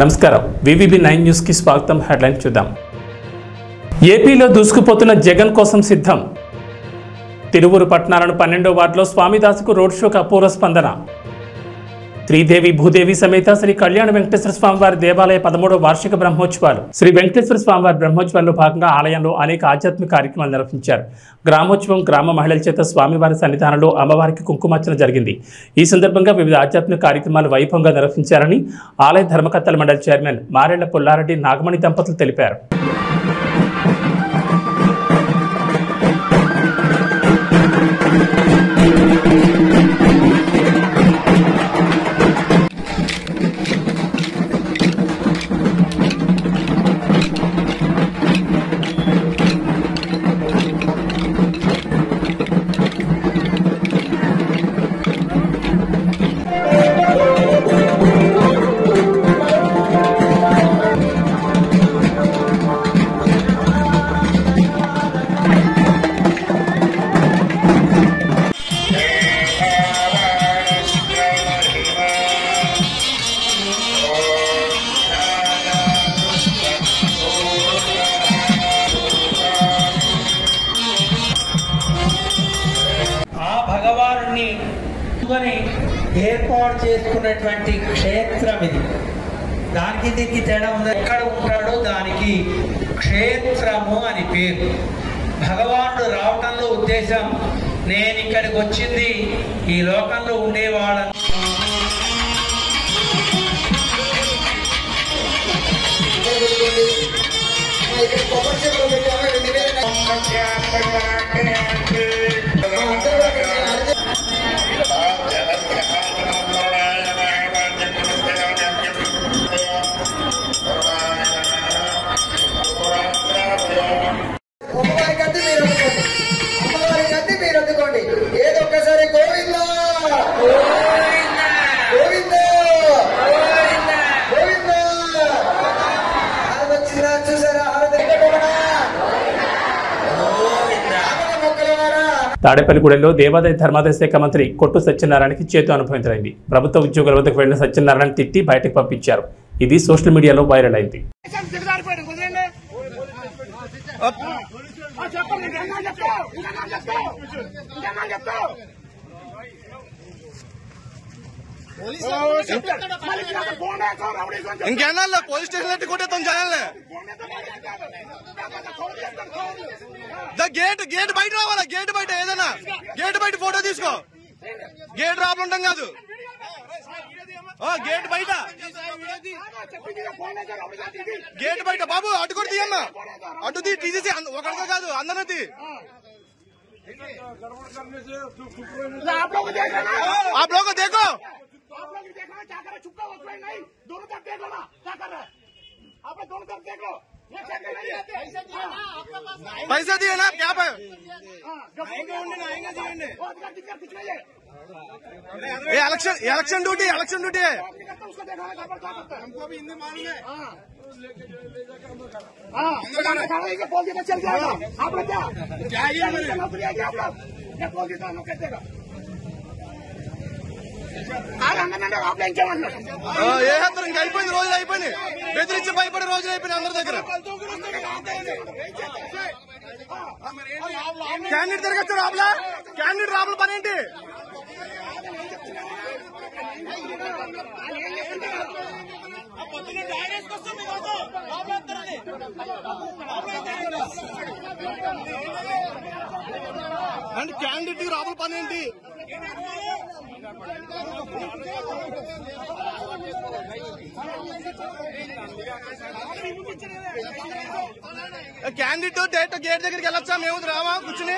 నమస్కారం VVB9 news కి స్వాగతం. హెడ్లైన్ చూద్దాం. ఏపీలో దూసుకుపోతున్న జగన్ కోసం సిద్ధం. తిరువూరు పట్టణాలను 12వ వార్డులో స్వామిదాసుకు రోడ్ షోకు అపూర్వ స్పందన. శ్రీదేవి భూదేవి సమేత శ్రీ కళ్యాణ వెంకటేశ్వర స్వామివారి దేవాలయ 13వ వార్షిక బ్రహ్మోత్సవాలు. శ్రీ వెంకటేశ్వర స్వామివారి బ్రహ్మోత్సవాల్లో భాగంగా ఆలయంలో అనేక ఆధ్యాత్మిక కార్యక్రమాలు నిర్వహించారు. గ్రామోత్సవం గ్రామ మహిళల చేత స్వామివారి సన్నిధానంలో అమ్మవారికి కుంకుమార్చన జరిగింది. ఈ సందర్భంగా వివిధ ఆధ్యాత్మిక కార్యక్రమాలు వైభవంగా నిర్వహించారని ఆలయ ధర్మకర్తల మండలి చైర్మన్ మారెళ్ల పుల్లారెడ్డి నాగమణి దంపతులు తెలిపారు. ఏర్పాటు చేసుకున్నటువంటి క్షేత్రం ఇది. దానికి దీనికి తేడా ఉంది. ఎక్కడ ఉంటాడో దానికి క్షేత్రము అని పేరు. భగవానుడు రావటంలో ఉద్దేశం, నేను ఇక్కడికి వచ్చింది ఈ లోకంలో ఉండేవాళ్ళని తాడేపల్లిగూడెంలో దేవాదాయ ధర్మాదాయ శాఖ మంత్రి కొట్టు సత్యనారాయణకి చేతు అనుభవించరైంది. ప్రభుత్వ ఉద్యోగుల వద్దకు వెళ్లిన సత్యనారాయణ తిట్టి బయటకు పంపించారు. ఇది సోషల్ మీడియాలో వైరల్ అయింది. ఇంకేనా పోలీస్ స్టేషన్ కొట్టేస్తాం జనాల్ని. గేట్ బయట రావాలా? గేట్ బయట ఏదైనా గేట్ బయట ఫోటో తీసుకో. గేట్ రాబడి ఉంటాం కాదు. గేట్ బయట గేట్ బయట బాబు అటు కూడా తీయమ్మా. అటు తీసేసి ఒకరితో కాదు అందరిది. आप लोग देखो पैसा दिए ना क्या इलेक्शन ड्यूटी है. हमको अभी हिंदी मालूम है. ఇంకా అయిపోయింది. రోజులు అయిపోయినాయి. బెదిరించి భయపడే రోజులు అయిపోయినాయి అందరి దగ్గర. క్యాండిడేట్ తిరగచ్చారు. ఆపలా క్యాండిడేట్ రాబుల పని ఏంటి? అంటే క్యాండిడేట్ రాబుల పని ఏంటి? క్యాండిడేట్ డైరెక్ట్ గేట్ దగ్గరికి వెళ్ళొచ్చా? మేము రావా కూర్చుని?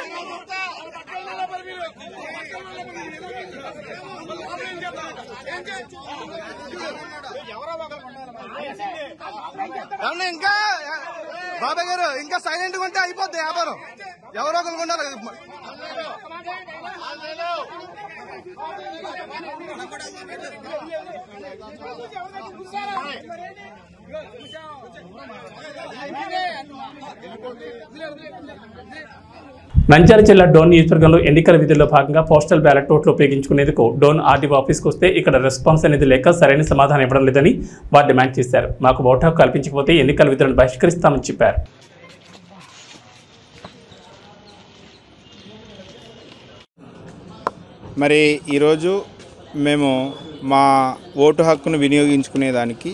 ఇంకా బాబాయ్ గారు ఇంకా సైలెంట్ గా ఉంటే అయిపోద్ది వ్యాపారం. ఎవరో కొనుక్కుంటారు. నంద్యాల జిల్లా డోన్ నియోజకవర్గంలో ఎన్నికల విధుల్లో భాగంగా పోస్టల్ బ్యాలెట్ ఓట్లు ఉపయోగించుకునేందుకు డోన్ ఆర్డీఓ ఆఫీస్కి వస్తే ఇక్కడ రెస్పాన్స్ అనేది లేక సరైన సమాధానం ఇవ్వడం లేదని వారు డిమాండ్ చేశారు. మాకు ఓటు హక్కు కల్పించకపోతే ఎన్నికల విధులను బహిష్కరిస్తామని చెప్పారు. మరి ఈరోజు మేము మా ఓటు హక్కును వినియోగించుకునేదానికి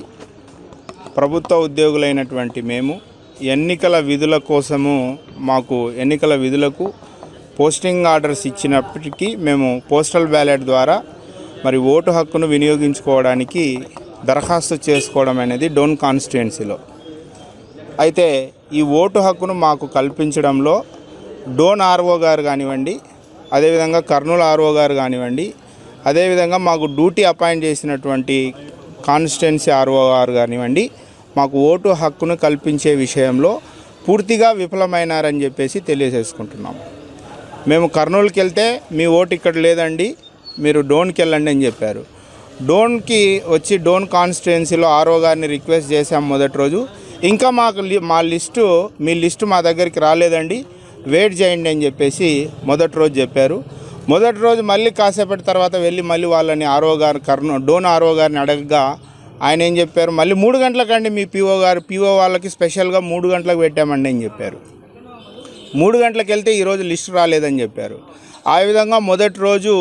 ప్రభుత్వ ఉద్యోగులైనటువంటి మేము ఎన్నికల విధుల కోసము మాకు ఎన్నికల విధులకు పోస్టింగ్ ఆర్డర్స్ ఇచ్చినప్పటికీ మేము పోస్టల్ బ్యాలెట్ ద్వారా మరి ఓటు హక్కును వినియోగించుకోవడానికి దరఖాస్తు చేసుకోవడం అనేది డోన్ కాన్స్టిట్యుయెన్సీలో. అయితే ఈ ఓటు హక్కును మాకు కల్పించడంలో డోన్ ఆర్ఓ గారు కానివ్వండి, అదేవిధంగా కర్నూలు ఆర్ఓ గారు కానివ్వండి, అదేవిధంగా మాకు డ్యూటీ అపాయింట్ చేసినటువంటి కాన్స్టిట్యుయెన్సీ ఆర్ఓ గారు కానివ్వండి మాకు ఓటు హక్కును కల్పించే విషయంలో పూర్తిగా విఫలమైనారని చెప్పేసి తెలియజేసుకుంటున్నాము. మేము కర్నూలుకి వెళ్తే మీ ఓటు ఇక్కడ లేదండి, మీరు డోన్కి వెళ్ళండి అని చెప్పారు. డోన్కి వచ్చి డోన్ కాన్స్టిట్యుయెన్సీలో ఆర్ఓ గారిని రిక్వెస్ట్ చేశాం మొదటి రోజు. ఇంకా మీ లిస్టు మా దగ్గరికి రాలేదండి, వెయిట్ చేయండి అని చెప్పేసి మొదటి రోజు చెప్పారు. మొదటి రోజు మళ్ళీ కాసేపటి తర్వాత వెళ్ళి మళ్ళీ వాళ్ళని డోన్ ఆర్ఓ గారిని అడగగా ఆయన ఏం చెప్పారు, మళ్ళీ 3 గంటలకండి మీ పీఓ వాళ్ళకి స్పెషల్గా 3 గంటలకు పెట్టామండి అని చెప్పారు. 3 గంటలకు వెళ్తే ఈరోజు లిస్టు రాలేదని చెప్పారు. ఆ విధంగా మొదటి రోజు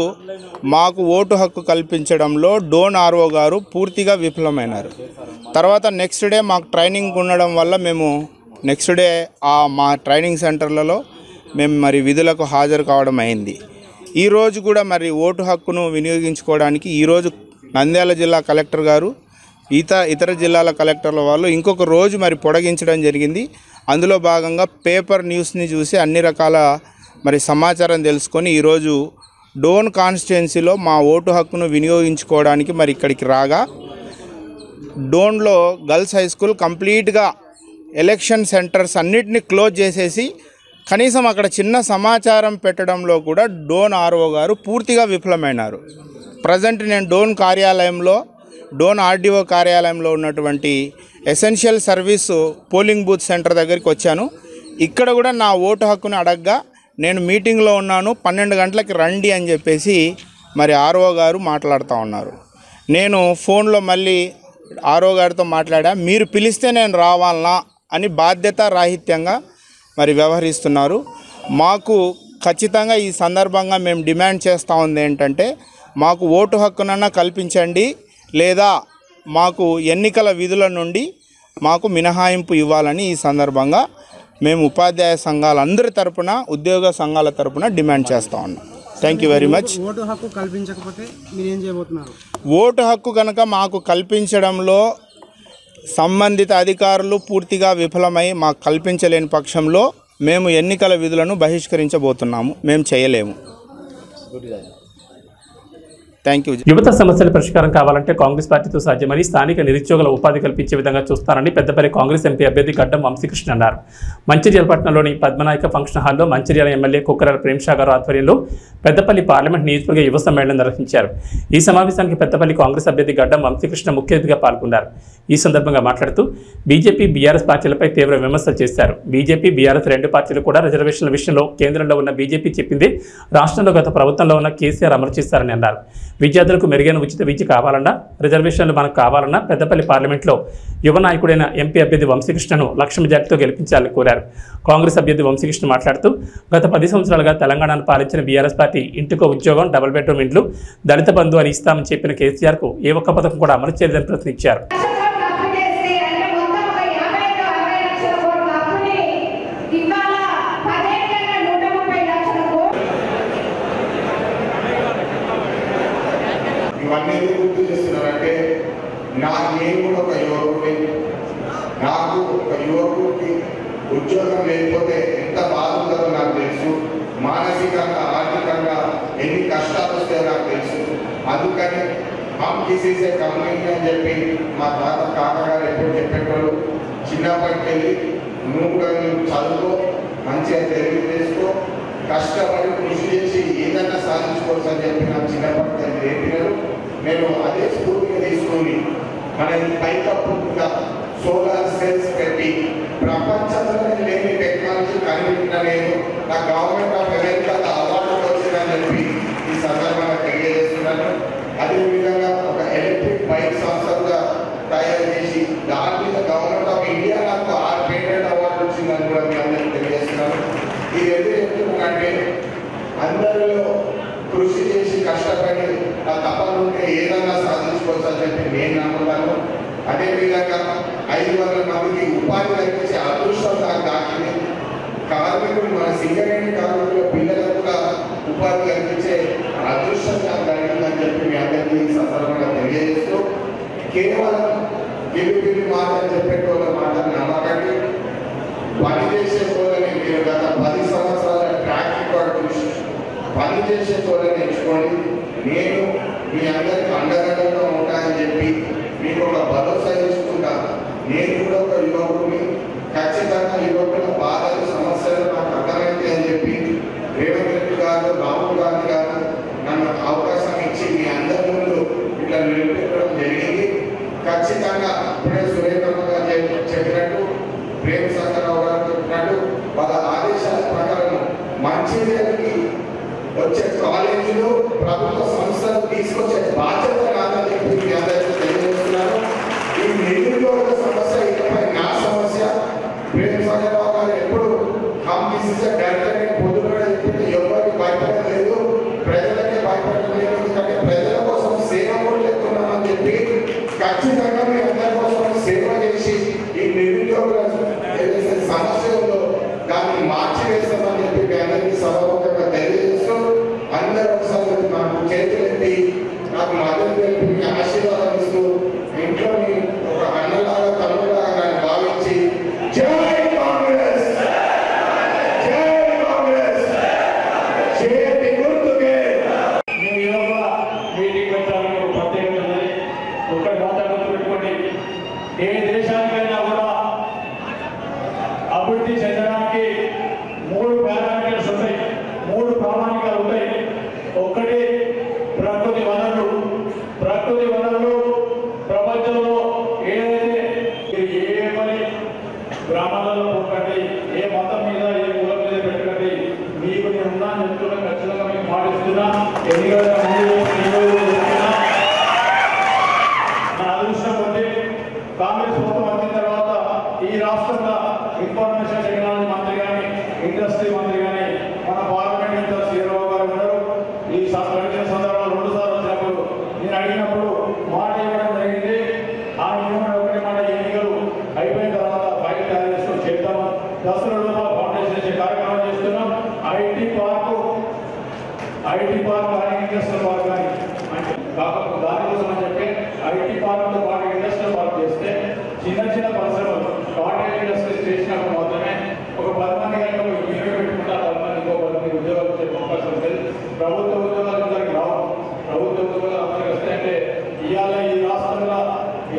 మాకు ఓటు హక్కు కల్పించడంలో డోన్ ఆర్ఓ గారు పూర్తిగా విఫలమైనారు. తర్వాత నెక్స్ట్ డే మాకు ట్రైనింగ్ ఉండడం వల్ల మేము నెక్స్ట్ డే మా ట్రైనింగ్ సెంటర్లలో మేము మరి విధులకు హాజరు కావడం అయింది. ఈరోజు కూడా మరి ఓటు హక్కును వినియోగించుకోవడానికి ఈరోజు నంద్యాల జిల్లా కలెక్టర్ గారు ఇతర జిల్లాల కలెక్టర్ల వాళ్ళు ఇంకొక రోజు మరి పొడిగించడం జరిగింది. అందులో భాగంగా పేపర్ న్యూస్ని చూసి అన్ని రకాల మరి సమాచారం తెలుసుకొని ఈరోజు డోన్ కాన్స్టిట్యుయెన్సీలో మా ఓటు హక్కును వినియోగించుకోవడానికి మరి ఇక్కడికి రాగా డోన్లో గర్ల్స్ హై స్కూల్ కంప్లీట్గా ఎలక్షన్ సెంటర్స్ అన్నిటినీ క్లోజ్ చేసేసి కనీసం అక్కడ చిన్న సమాచారం పెట్టడంలో కూడా డోన్ ఆర్ఓ గారు పూర్తిగా విఫలమైనారు. ప్రజెంట్ నేను డోన్ ఆర్డీఓ కార్యాలయంలో ఉన్నటువంటి essential service polling booth centre దగ్గరికి వచ్చాను. ఇక్కడ కూడా నా ఓటు హక్కును అడగగా నేను మీటింగ్లో ఉన్నాను, 12 గంటలకి రండి అని చెప్పేసి మరి ఆర్ఓ గారు మాట్లాడుతూ ఉన్నారు. నేను ఫోన్లో మళ్ళీ ఆర్ఓ గారితో మాట్లాడా, మీరు పిలిస్తే నేను రావాలనా అని బాధ్యతారాహిత్యంగా మరి వ్యవహరిస్తున్నారు. మాకు ఖచ్చితంగా ఈ సందర్భంగా మేము డిమాండ్ చేస్తూ ఉంది ఏంటంటే, మాకు ఓటు హక్కునన్నా కల్పించండి, లేదా మాకు ఎన్నికల విధుల నుండి మాకు మినహాయింపు ఇవ్వాలని ఈ సందర్భంగా మేము ఉపాధ్యాయ సంఘాలందరి తరపున, ఉద్యోగ సంఘాల తరపున డిమాండ్ చేస్తూ ఉన్నాం. Thank you very much. Vote హక్కు కల్పించకపోతే మీరు ఏం చేయబోతున్నారు? ఓటు హక్కు కనుక మాకు కల్పించడంలో సంబంధిత అధికారులు పూర్తిగా విఫలమై మాకు కల్పించలేని పక్షంలో మేము ఎన్నికల విధులను బహిష్కరించబోతున్నాము. మేము చేయలేము. Thank you. యువత సమస్యల పరిష్కారం కావాలంటే కాంగ్రెస్ పార్టీతో సాధ్యమని, స్థానిక నిరుద్యోగుల ఉపాధి కల్పించే విధంగా చూస్తారని పెద్దపల్లి కాంగ్రెస్ ఎంపీ అభ్యర్థి గడ్డం వంశీకృష్ణ అన్నారు. మంచిర్యాల పట్టణంలోని పద్మనాయక ఫంక్షన్ హాల్లో మంచిర్యాల ఎమ్మెల్యే కుక్కరాల ప్రేమ్షా గారు ఆధ్వర్యంలో పెద్దపల్లి పార్లమెంట్ నియోజకవర్గ యువ సమ్మేళనం నిర్వహించారు. ఈ సమావేశానికి పెద్దపల్లి కాంగ్రెస్ అభ్యర్థి గడ్డం వంశీకృష్ణ ముఖ్య అతిథిగా పాల్గొన్నారు. ఈ సందర్భంగా మాట్లాడుతూ బీజేపీ, బీఆర్ఎస్ పార్టీలపై తీవ్ర విమర్శలు చేశారు. బీజేపీ, బీఆర్ఎస్ రెండు పార్టీలు కూడా రిజర్వేషన్ల విషయంలో కేంద్రంలో ఉన్న బీజేపీ చెప్పిందే రాష్ట్రంలో గత ప్రభుత్వంలో ఉన్న కేసీఆర్ అమలు చేశారని అన్నారు. విద్యార్థులకు మెరుగైన ఉచిత విద్య కావాలన్నా, రిజర్వేషన్లు మనకు కావాలన్నా పెద్దపల్లి పార్లమెంట్లో యువ నాయకుడైన ఎంపీ అభ్యర్థి వంశీకృష్ణను లక్ష మెజార్టీతో గెలిపించాలని కోరారు. కాంగ్రెస్ అభ్యర్థి వంశీకృష్ణ మాట్లాడుతూ గత 10 సంవత్సరాలుగా తెలంగాణను పాలించిన బీఆర్ఎస్ పార్టీ ఇంటికో ఉద్యోగం, డబుల్ బెడ్రూమ్ ఇండ్లు, దళిత బంధు అని ఇస్తామని చెప్పిన కేసీఆర్కు ఏ ఒక్క పథకం కూడా అమలు చేయలేదని ప్రశ్నించారు. ఇవన్నీ గుర్తు చేస్తున్నారంటే నేను కూడా ఒక యువకుడిని. నాకు ఒక యువకుడికి ఉద్యోగం లేకపోతే ఎంత బాధ ఉంటుందో నాకు తెలుసు. మానసికంగా, ఆర్థికంగా ఎన్ని కష్టాలు వస్తాయో నాకు తెలుసు. అందుకని హమ్ కిసీసే కమ్యూనిటీ అని చెప్పి మా కాకగారు ఎప్పుడు చెప్పేటోళ్ళు. చిన్నప్పటికి వెళ్ళి నువ్వు చదువుకో, మంచిగా తెలుగు చేసుకో, కష్టపడి కృషి చేసి ఏదైనా సాధించుకోవచ్చు అని చెప్పి నాకు చిన్నప్పటి నేర్పినారు. నేను అదే స్ఫూర్తిగా తీసుకుని మన పైకప్పుగా సోలార్ సెల్స్ పెట్టి ప్రపంచంలో లేని టెక్నాలజీ కనిపెట్టిన నేను నా గవర్నమెంట్ ఆఫ్ అమెరికా అవార్డు వచ్చిందని చెప్పి ఈ సందర్భంగా తెలియజేస్తున్నాను. అదేవిధంగా ఒక ఎలక్ట్రిక్ బైక్ సంస్థగా తయారు చేసి దాని మీద గవర్నమెంట్ ఆఫ్ ఇండియా నాకు 6 పేటెంట్ అవార్డు వచ్చిందని కూడా మీ అందరికీ తెలియజేస్తున్నాను. ఇది ఎందుకు చెప్తున్నానంటే అందరిలో కృషి చేసి కష్టపడి ఆ తపన ఉంటే ఏదైనా సాధించుకోవచ్చు అని చెప్పి నేను నమ్ముతాను. అదేవిధంగా 500 మందికి ఉపాధి కల్పించే అదృష్టం నాకు దాటింది. కార్మికులు మన సింగరేణి కార్మికుల పిల్లలకు కూడా ఉపాధి కల్పించే అదృష్టం నాకు కలిగిందని చెప్పి మీ అందరికీ ఈ సందర్భంగా తెలియజేస్తూ కేవలం గిరి మాటలు చెప్పేటోళ్ళ మాటలు నమ్మకండి. పనిచేసే తోలని మీరు గత 10 సంవత్సరాల ట్రాక్ రికార్డు చూసి పనిచేసే తోలని ఎంచుకోండి. నేను మీ అందరికీ అండదండగా ఉంటానని చెప్పి మీకు ఒక భరోసా ఇచ్చుకుంటా. నేను కూడా ఒక యువకుని, ఖచ్చితంగా యువకుల బాధలు సమస్యలు నాకు అర్థమైంది అని చెప్పి రేవంత్ రెడ్డి గారు, రాహుల్ గాంధీ గారు నన్ను అవకాశం ఇచ్చి మీ అందరి ముందు ఇట్లా నిలబెట్టడం జరిగింది. ఖచ్చితంగా ఇప్పుడే సురేఖమ్మ గారు చెప్పినట్టు, ప్రేమ సంకరావు గారు చెప్పినట్టు వాళ్ళ ఆదేశాల ప్రకారం మంచిర్యాలకి వచ్చే కాలేజీలు ప్రభుత్వ సంస్థలు తీసుకొచ్చే బాధ్యత నాదని చెప్పి మీ అందరికీ తెలియజేస్తున్నాను. ఈ నిరుద్యోగ సమస్య ఇకపై నా సమస్య. ప్రేమ సంకరావు గారు ఎప్పుడు పొద్దున చెప్పి ఎవరికి భయపడలేదు, ప్రజలకే భయపడలేదు. ఎందుకంటే ప్రజల కోసం సేవ కూడా లేకున్నామని చెప్పి ఖచ్చితంగా మీ అందరి కోసం సేవ చేసి ఈ నిరుద్యోగుల ఏదైతే సమస్య ఉందో దాన్ని మార్చివేస్తామని చెప్పి మీ అందరికీ సభాముఖంగా తెలియజేస్తూ అందరూ ఒకసారి నాకు చేతులెత్తి నాకు మద్దతు తెలిపి మీ ఆశీర్వాదం ఇస్తూ ఇంట్లో ఒక అన్నలాగా తమ్ముడులాగా నన్ను భావించి జై కాంగ్రెస్, జై కాంగ్రెస్, చేతి గుర్తుకే. మేము ఈరోజు మీటింగ్ పెట్టాలని ప్రత్యేకత ఒక వాతావరణం పెట్టుకోండి. ఏ దేశానికైనా కూడా అభివృద్ధి చెందడానికి 3 పారామీటర్స్ ఉంటాయి, 3 ప్రామాణికాలు ఉంటాయి. ఒకటి ప్రకృతి వనరులు. ప్రకృతి వనరులు ప్రపంచంలో ఏదైతే ఏ పని గ్రామాలలో పోకండి, ఏ మతం మీద ఏ కులం మీద పెట్టకండి. మీకు నేను ఉన్నాను చెప్తున్నా, ఖచ్చితంగా మీకు పాటిస్తున్నా. నా అదృష్టం కొద్ది కాంగ్రెస్ ప్రభుత్వం వచ్చిన తర్వాత ఈ రాష్ట్రంలో ఇన్ఫర్మేషన్ టెక్నాలజీ మంత్రి కానీ, ఇండస్ట్రీ మంత్రి కానీ మన పార్లమెంట్ ఇంకా శ్రీరావు గారు ఉన్నారు. ఈ గడిచిన సందర్భంలో 2 సార్లు వచ్చినప్పుడు నేను అడిగినప్పుడు మాట ఇవ్వడం జరిగింది. ఆ ఇవ్వడం ఒకటి మాట, ఎన్నికలు అయిపోయిన తర్వాత ఫైల్ తయారు చేసుకొని చేద్దాము. దసరాలో ఫౌండేషన్ చేసే కార్యక్రమం చేస్తున్నాం. ఐటీ పార్క్ కానీ ఇండస్ట్రియల్ పార్క్ కానీ కాకపోతే దానికోసం అని చెప్పి ఐటీ పార్క్తో పాటు ఇండస్ట్రియల్ పార్క్ చేస్తే చిన్న పరిశ్రమలు కాటేజ్ ఇండస్ట్రీస్ చేసినప్పుడు మాత్రమే ఒక 10 మంది కనుక ఇల్లు పెట్టుకుంటా 10 మంది ఇంకో 10 మంది ఉద్యోగాలు వచ్చే అవకాశం ఉంటుంది. ప్రభుత్వ ఉద్యోగాలు అందరికి రావు. ప్రభుత్వ ఉద్యోగాలు అందరికి వస్తాయంటే ఇవాళ ఈ రాష్ట్రంలో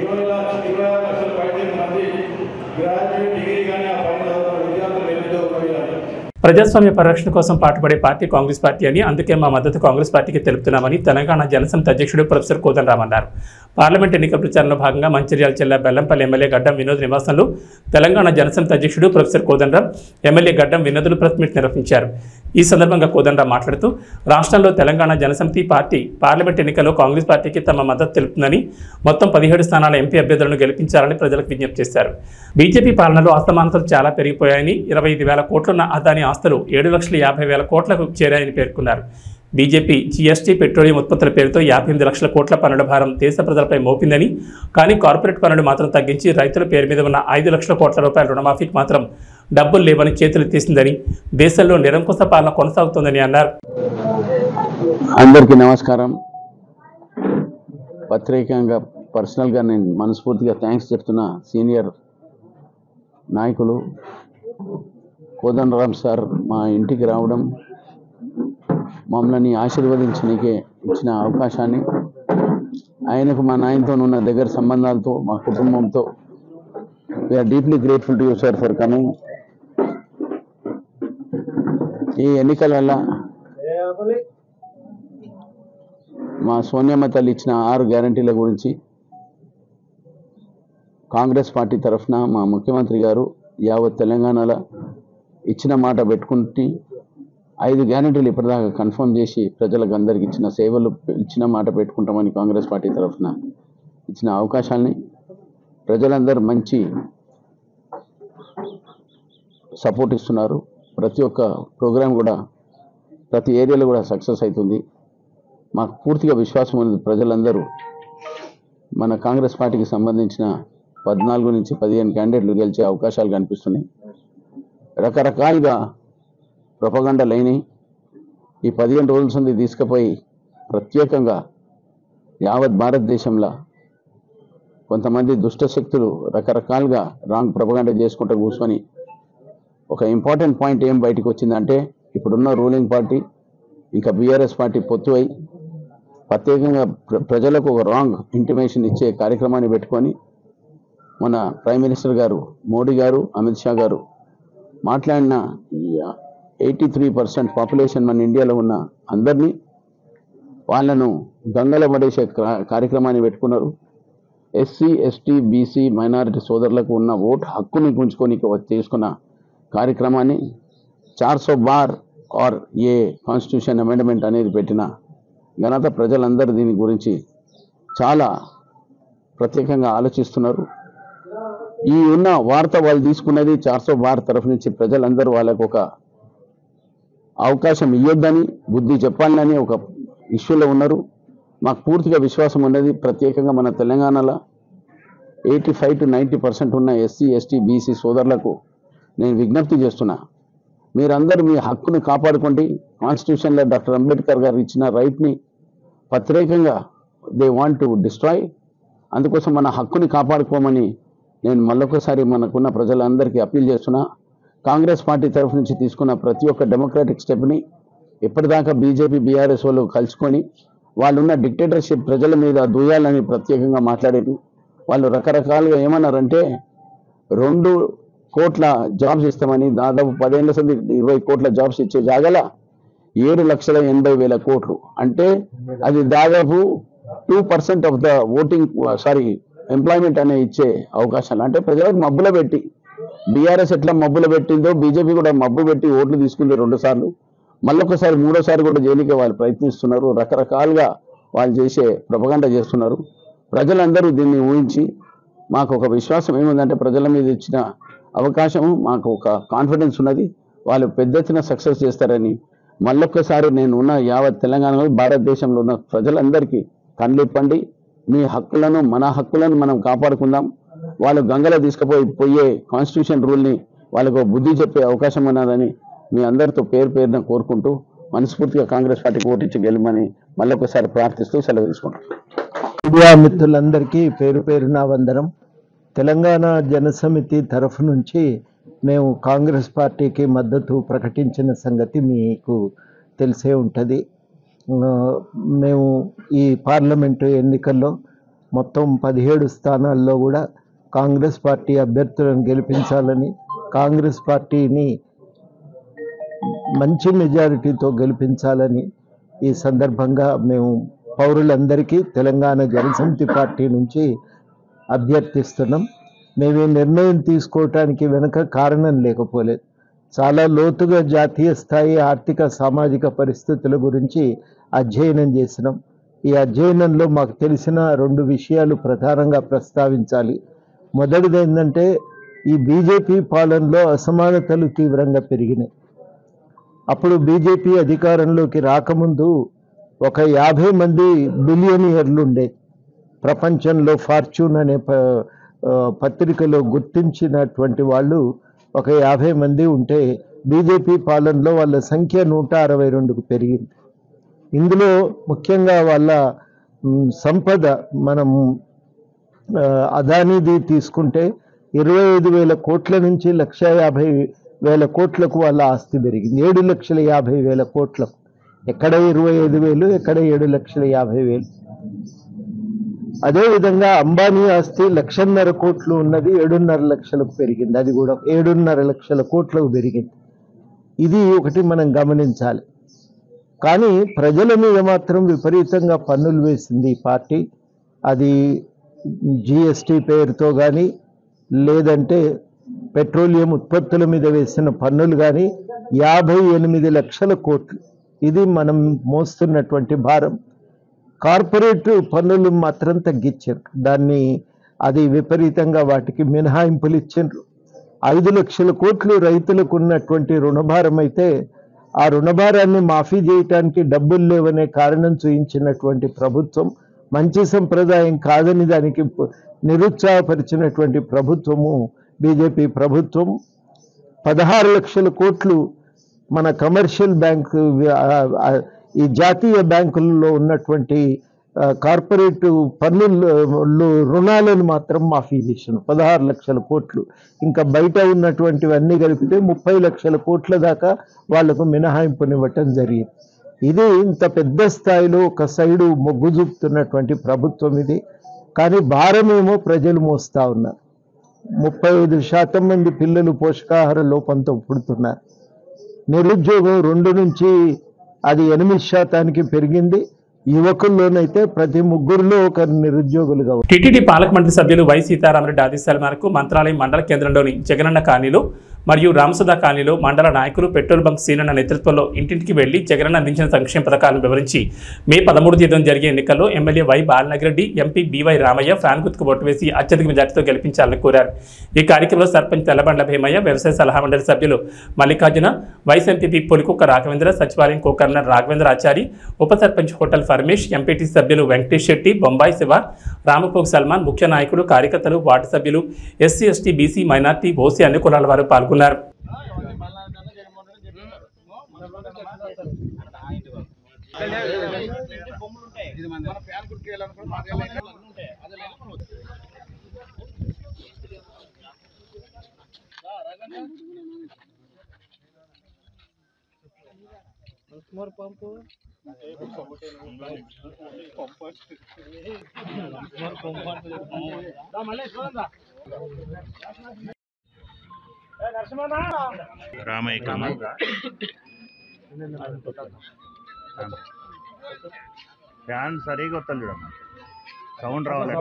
26 లక్షల పైన మంది గ్రాడ్యుయేట్ డిగ్రీ కానీ ఆ పైన విద్యార్థులు నిరుద్యోగులు. ప్రజాస్వామ్య పరిరక్షణ కోసం పాటుపడే పార్టీ కాంగ్రెస్ పార్టీ అని, అందుకే మా మద్దతు కాంగ్రెస్ పార్టీకి తెలుపుతున్నామని తెలంగాణ జనసమితి అధ్యక్షుడు ప్రొఫెసర్ కోదండరాం అన్నారు. పార్లమెంట్ ఎన్నికల ప్రచారంలో భాగంగా మంచిర్యాల జిల్లా బెల్లంపల్లి ఎమ్మెల్యే గడ్డం వినోద్ నివాసంలో తెలంగాణ జనసమితి అధ్యక్షుడు ప్రొఫెసర్ కోదండరాం, ఎమ్మెల్యే గడ్డం వినోదులు ప్రెస్ మీట్ నిర్వహించారు. ఈ సందర్భంగా కోదండరాం మాట్లాడుతూ రాష్ట్రంలో తెలంగాణ జనసమితి పార్టీ పార్లమెంట్ ఎన్నికల్లో కాంగ్రెస్ పార్టీకి తమ మద్దతు తెలుపుతుందని, మొత్తం 17 స్థానాల ఎంపీ అభ్యర్థులను గెలిపించాలని ప్రజలకు విజ్ఞప్తి చేశారు. బీజేపీ పాలనలో అసమానతలు చాలా పెరిగిపోయాయని, 25,000 కోట్లున్న అదాని ఆస్తులు 7,50,000 కోట్లకు చేరాయని పేర్కొన్నారు. బీజేపీ జీఎస్టీ పెట్రోలియం ఉత్పత్తుల పేరుతో 58 లక్షల కోట్ల పన్నుల భారం దేశ ప్రజలపై మోపిందని, కానీ కార్పొరేట్ పన్నులు మాత్రం తగ్గించి రైతుల పేరు మీద ఉన్న 5 లక్షల కోట్ల రూపాయల రుణమాఫీకి మాత్రం డబ్బులు లేవని చేతులు తీసిందని, దేశంలో నిరంకుశ పాలన కొనసాగుతోందని అన్నారు. అందరికీ నమస్కారం. ప్రత్యేకంగా పర్సనల్గా నేను మనస్ఫూర్తిగా థ్యాంక్స్ చెప్తున్నా సీనియర్ నాయకులు కోదండరాం సార్ మా ఇంటికి రావడం, మమ్మల్ని ఆశీర్వదించడానికి ఇచ్చిన అవకాశాన్ని, ఆయనకు మా నాయనతో ఉన్న దగ్గర సంబంధాలతో మా కుటుంబంతో we are deeply grateful to you sir for coming. ఈ ఎన్నికల వల్ల మా సోనియమ్మ తల్లి ఇచ్చిన 6 గ్యారంటీల గురించి కాంగ్రెస్ పార్టీ తరఫున మా ముఖ్యమంత్రి గారు యావత్ తెలంగాణలో ఇచ్చిన మాట పెట్టుకుంటే 5 గ్యారంటీలు ఇప్పటిదాకా కన్ఫర్మ్ చేసి ప్రజలకు అందరికి ఇచ్చిన సేవలు ఇచ్చిన మాట పెట్టుకుంటామని కాంగ్రెస్ పార్టీ తరఫున ఇచ్చిన అవకాశాలని ప్రజలందరూ మంచి సపోర్ట్ ఇస్తున్నారు. ప్రతి ఒక్క ప్రోగ్రాం కూడా ప్రతి ఏరియాలో కూడా సక్సెస్ అవుతుంది. మాకు పూర్తిగా విశ్వాసం ఉంది. ప్రజలందరూ మన కాంగ్రెస్ పార్టీకి సంబంధించిన 14 నుంచి 15 క్యాండిడేట్లు గెలిచే అవకాశాలు కనిపిస్తున్నాయి. రకరకాలుగా ప్రొపగండా లేని ఈ 15 రోజుల నుండి తీసుకుపోయి ప్రత్యేకంగా యావత్ భారతదేశంలో కొంతమంది దుష్ట శక్తులు రకరకాలుగా రాంగ్ ప్రొపగండా చేసుకుంటూ కూర్చొని ఒక ఇంపార్టెంట్ పాయింట్ ఏం బయటకు వచ్చిందంటే ఇప్పుడున్న రూలింగ్ పార్టీ ఇంకా బీఆర్ఎస్ పార్టీ పొత్తు అయి ప్రత్యేకంగా ప్రజలకు ఒక రాంగ్ ఇంటిమేషన్ ఇచ్చే కార్యక్రమాన్ని పెట్టుకొని మన ప్రైమ్ మినిస్టర్ గారు మోడీ గారు అమిత్ షా గారు మాట్లాడిన 83% పాపులేషన్ మన ఇండియాలో ఉన్న అందరినీ వాళ్ళను గంగలో పడేసే కార్యక్రమాన్ని పెట్టుకున్నారు. ఎస్సీ ఎస్టీ బీసీ మైనారిటీ సోదరులకు ఉన్న ఓటు హక్కుని గుంజుకొని చేసుకున్న కార్యక్రమాన్ని 400 బార్ ఆర్ ఏ కాన్స్టిట్యూషన్ అమెండ్మెంట్ అనేది పెట్టిన ఘనత ప్రజలందరూ దీని గురించి చాలా ప్రత్యేకంగా ఆలోచిస్తున్నారు. ఈ ఉన్న వార్త వాళ్ళు తీసుకున్నది 400 బార్ తరఫు నుంచి ప్రజలందరూ వాళ్ళకు ఒక అవకాశం ఇవ్వద్దని బుద్ధి చెప్పాలని ఒక ఇష్యూలో ఉన్నారు. మాకు పూర్తిగా విశ్వాసం ఉన్నది. ప్రత్యేకంగా మన తెలంగాణలో 85 to 90% ఉన్న ఎస్సీ ఎస్టీ బీసీ సోదరులకు నేను విజ్ఞప్తి చేస్తున్నా, మీరందరూ మీ హక్కును కాపాడుకోండి. కాన్స్టిట్యూషన్లో డాక్టర్ అంబేద్కర్ గారు ఇచ్చిన రైట్ని ప్రత్యేకంగా దే వాంట్ టు డిస్ట్రాయ్. అందుకోసం మన హక్కుని కాపాడుకోమని నేను మళ్ళొకసారి మనకున్న ప్రజలందరికీ అప్పీల్ చేస్తున్నా. కాంగ్రెస్ పార్టీ తరఫు నుంచి తీసుకున్న ప్రతి ఒక్క డెమోక్రాటిక్ స్టెప్ని ఇప్పటిదాకా బీజేపీ బీఆర్ఎస్ వాళ్ళు కలుసుకొని వాళ్ళున్న డిక్టేటర్షిప్ ప్రజల మీద దూయాలని ప్రత్యేకంగా మాట్లాడారు. వాళ్ళు రకరకాలుగా ఏమన్నారంటే 2 కోట్ల జాబ్స్ ఇస్తామని దాదాపు 10 ఏళ్ల సంది 20 కోట్ల జాబ్స్ ఇచ్చే జాగల 7,80,000 కోట్లు అంటే అది దాదాపు 2% ఆఫ్ ద ఓటింగ్ ఎంప్లాయ్మెంట్ అనే ఇచ్చే అవకాశాలు. అంటే ప్రజలకు మబ్బులో పెట్టి బీఆర్ఎస్ ఎట్లా మబ్బులో పెట్టిందో బీజేపీ కూడా మబ్బు పెట్టి ఓట్లు తీసుకుంది 2 సార్లు, మళ్ళొకసారి 3వ సారి కూడా జైలుకే వాళ్ళు ప్రయత్నిస్తున్నారు. రకరకాలుగా వాళ్ళు చేసే ప్రొపగండా చేస్తున్నారు. ప్రజలందరూ దీన్ని ఊహించి మాకు ఒక విశ్వాసం ఏముందంటే ప్రజల మీద ఇచ్చిన అవకాశం మాకు ఒక కాన్ఫిడెన్స్ ఉన్నది. వాళ్ళు పెద్ద ఎత్తున సక్సెస్ చేస్తారని మళ్ళొక్కసారి నేను ఉన్న యావత్ తెలంగాణలో భారతదేశంలో ఉన్న ప్రజలందరికీ కళ్ళిప్పండి. మీ హక్కులను మన హక్కులను మనం కాపాడుకుందాం. వాళ్ళు గంగలో తీసుకుపోయే కాన్స్టిట్యూషన్ రూల్ని వాళ్ళకు బుద్ధి చెప్పే అవకాశం ఉన్నదని మీ అందరితో పేరున కోరుకుంటూ మనస్ఫూర్తిగా కాంగ్రెస్ పార్టీకి ఓటించి గెలమని మళ్ళొకసారి ప్రార్థిస్తూ సెలవు తీసుకుంటాం. మీడియా మిత్రులందరికీ పేరున వందనం. తెలంగాణ జనసమితి తరఫు నుంచి మేము కాంగ్రెస్ పార్టీకి మద్దతు ప్రకటించిన సంగతి మీకు తెలిసే ఉంటుంది. మేము ఈ పార్లమెంటు ఎన్నికల్లో మొత్తం 17 స్థానాల్లో కూడా కాంగ్రెస్ పార్టీ అభ్యర్థులను గెలిపించాలని, కాంగ్రెస్ పార్టీని మంచి మెజారిటీతో గెలిపించాలని ఈ సందర్భంగా మేము పౌరులందరికీ తెలంగాణ జనసమితి పార్టీ నుంచి అభ్యర్థిస్తున్నాం. మేము ఈ నిర్ణయం తీసుకోవటానికి వెనుక కారణం లేకపోలేదు. చాలా లోతుగా జాతీయ స్థాయి ఆర్థిక సామాజిక పరిస్థితుల గురించి అధ్యయనం చేసినాం. ఈ అధ్యయనంలో మాకు తెలిసిన 2 విషయాలు ప్రధానంగా ప్రస్తావించాలి. మొదటిది ఏంటంటే ఈ బీజేపీ పాలనలో అసమానతలు తీవ్రంగా పెరిగినాయి. అప్పుడు బీజేపీ అధికారంలోకి రాకముందు ఒక 50 మంది బిలియనియర్లు ఉండే. ప్రపంచంలో ఫార్చ్యూన్ అనే పత్రికలో గుర్తించినటువంటి వాళ్ళు ఒక 50 మంది ఉంటే బీజేపీ పాలనలో వాళ్ళ సంఖ్య 162కు పెరిగింది. ఇందులో ముఖ్యంగా వాళ్ళ సంపద మనం అదానీది తీసుకుంటే 25,000 కోట్ల నుంచి 1,50,000 కోట్లకు వాళ్ళ ఆస్తి పెరిగింది. 7,50,000 కోట్లకు. ఎక్కడ 25,000, ఎక్కడ 7,50,000. అదేవిధంగా అంబానీ ఆస్తి 1,50,000 కోట్లు ఉన్నది 7.5 లక్షలకు పెరిగింది. అది కూడా 7.5 లక్షల కోట్లకు పెరిగింది. ఇది ఒకటి మనం గమనించాలి. కానీ ప్రజల మీద మాత్రం విపరీతంగా పన్నులు వేసింది ఈ పార్టీ. అది జిఎస్టీ పేరుతో కానీ లేదంటే పెట్రోలియం ఉత్పత్తుల మీద వేసిన పన్నులు కానీ 58 లక్షల కోట్లు. ఇది మనం మోస్తున్నటువంటి భారం. కార్పొరేట్ పన్నులు మాత్రం తగ్గించారు, అది విపరీతంగా వాటికి మినహాయింపులు ఇచ్చారు. 5 లక్షల కోట్లు రైతులకు ఉన్నటువంటి రుణభారం అయితే ఆ రుణభారాన్ని మాఫీ చేయటానికి డబ్బులు లేవనే కారణం చూయించినటువంటి ప్రభుత్వం, మంచి సంప్రదాయం కాదని దానికి నిరుత్సాహపరిచినటువంటి ప్రభుత్వము బీజేపీ ప్రభుత్వం. 16 లక్షల కోట్లు మన కమర్షియల్ బ్యాంకు, ఈ జాతీయ బ్యాంకులలో ఉన్నటువంటి కార్పొరేట్ పన్నులు రుణాలను మాత్రం మాఫీ చేశాను. 16 లక్షల కోట్లు. ఇంకా బయట ఉన్నటువంటివన్నీ కలిపితే 30 లక్షల కోట్ల దాకా వాళ్లకు మినహాయింపునివ్వటం జరిగింది. ఇది ఇంత పెద్ద స్థాయిలో ఒక సైడు మొగ్గు చూపుతున్నటువంటి ప్రభుత్వం ఇది. కానీ భారమేమో ప్రజలు మోస్తా ఉన్నారు. 35% మంది పిల్లలు పోషకాహార లోపంతో పుడుతున్నారు. నిరుద్యోగం 2 నుంచి అది 8% పెరిగింది. యువకుల్లోనైతే ప్రతి 3 ఒకరు నిరుద్యోగులుగా. టీటీడీ పాలక మండలి సభ్యులు వై సీతారామరెడ్డి ఆదేశాల మేరకు మంత్రాలయం మండల కేంద్రంలోని జగనన్న కాలనీలో మరియు రామసుధా కాలనీలో మండల నాయకులు పెట్రోల్ బంక్ సీనన్న నేతృత్వంలో ఇంటింటికి వెళ్లి జగనన్న అందించిన సంక్షేమ పథకాలను వివరించి మే 13 తేదీన జరిగే ఎన్నికల్లో MLA Y Balanagireddy, MP BY Ramaiah fan గుర్తుకు ఓటు వేసి అత్యధిక మెజార్టీతో గెలిపించాలని కోరారు. ఈ కార్యక్రమంలో సర్పంచ్ తెల్లబండ్ల భీమయ్య, వ్యవసాయ సలహా మండలి సభ్యులు మల్లికార్జున, వైస్ ఎంపీపీ పొలికుక్క రాఘవేంద్ర, సచివాలయం కో కర్నర్ రాఘవేంద్ర ఆచారి, ఉప సర్పంచ్ హోటల్ ఫర్మేష్, ఎంపీటీ సభ్యులు వెంకటేష్ శెట్టి, బొంబాయి శివ, రామపోగు సల్మాన్, ముఖ్య నాయకులు, కార్యకర్తలు, వార్డు సభ్యులు, SC, ST, BC, minority, OC అన్ని కులాల వారు పాల్గొన్నారు. రామయ్య ఫ్యాన్ సరిగా వస్తాను చూడమ్మా, సౌండ్ రావాలి.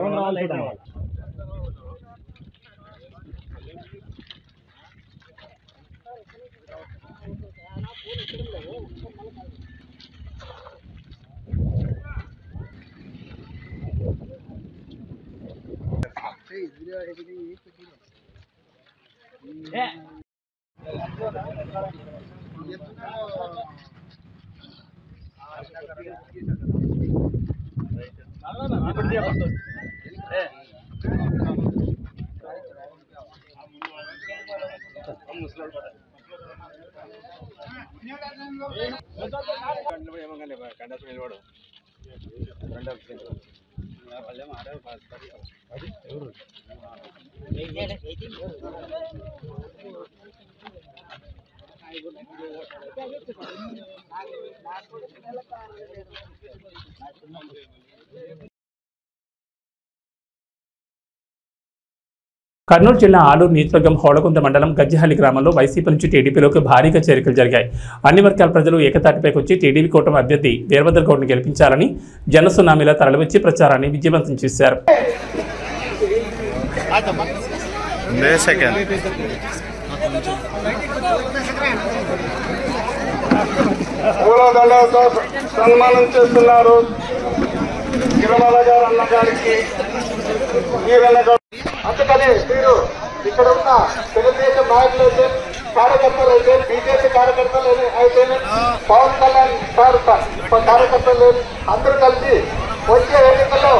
కర్నూలు జిల్లా ఆలూరు నియోజకవర్గం హోళగుంద మండలం గజ్జహల్లి గ్రామంలో వైసీపీ నుంచి టీడీపీలోకి భారీగా చేరికలు జరిగాయి. అన్ని వర్గాల ప్రజలు ఏకతాటిపైకి వచ్చి టీడీపీ కూటమి అభ్యర్థి వీరభద్ర గౌడ్ని గెలిపించాలని జనసునామీలా తరలివచ్చి ప్రచారాన్ని విజయవంతం చేశారు. సన్మానం చేస్తున్నారు గిరిమల గారు అన్న గారికి. అందుకని మీరు ఇక్కడ ఉన్న తెలుగుదేశం నాయకులైతే, కార్యకర్తలు అయితే, బీజేపీ కార్యకర్తలు అయితే, పవన్ కళ్యాణ్ సార్ కార్యకర్తలు అందరూ కలిసి వచ్చే ఎన్నికల్లో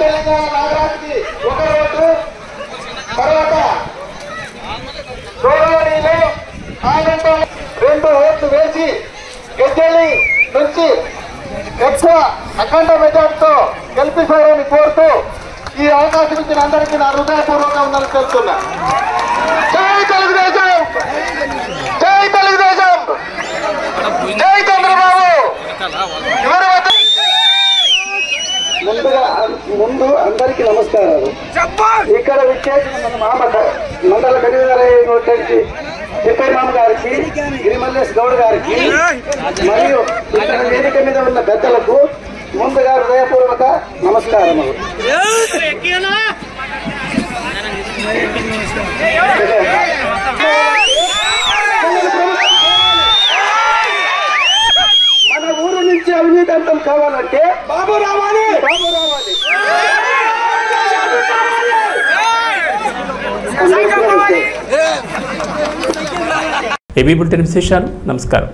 తెలంగాణ నాగరాజుకి ఒక ఓటు, తర్వాత గౌరవనీయులు ఆయనంతో 2 ఓట్లు వేసి గజ్జెల్లి నుంచి ఎక్కువ అఖండ మెజార్టీతో గెలిపిస్తారని కోరుతూ ఈ అవకాశం ఇచ్చిన అందరికీ నా హృదయపూర్వకంగా ఉందని తెలుస్తున్నా. జై తెలుగుదేశం, జై తెలుగుదేశం, జై చంద్రబాబు. ముందు అందరికీ నమస్కారాలు. ఇక్కడ విచ్చేసిన మన మండల కన్వీనర్ వచ్చేసి తిప్పేమామ గారికి, గిరిమల్లేష్ గౌడ్ గారికి మరియు ఇక్కడ వేదిక మీద ఉన్న పెద్దలకు ముందుగా హృదయపూర్వక నమస్కారములు. మన ఊరు నుంచి అవినీతి అంతం కావాలంటే బాబు రావాలి, బాబు రావాలి. ఏబీ బులెటిన్ విశేషాలు. నమస్కారం.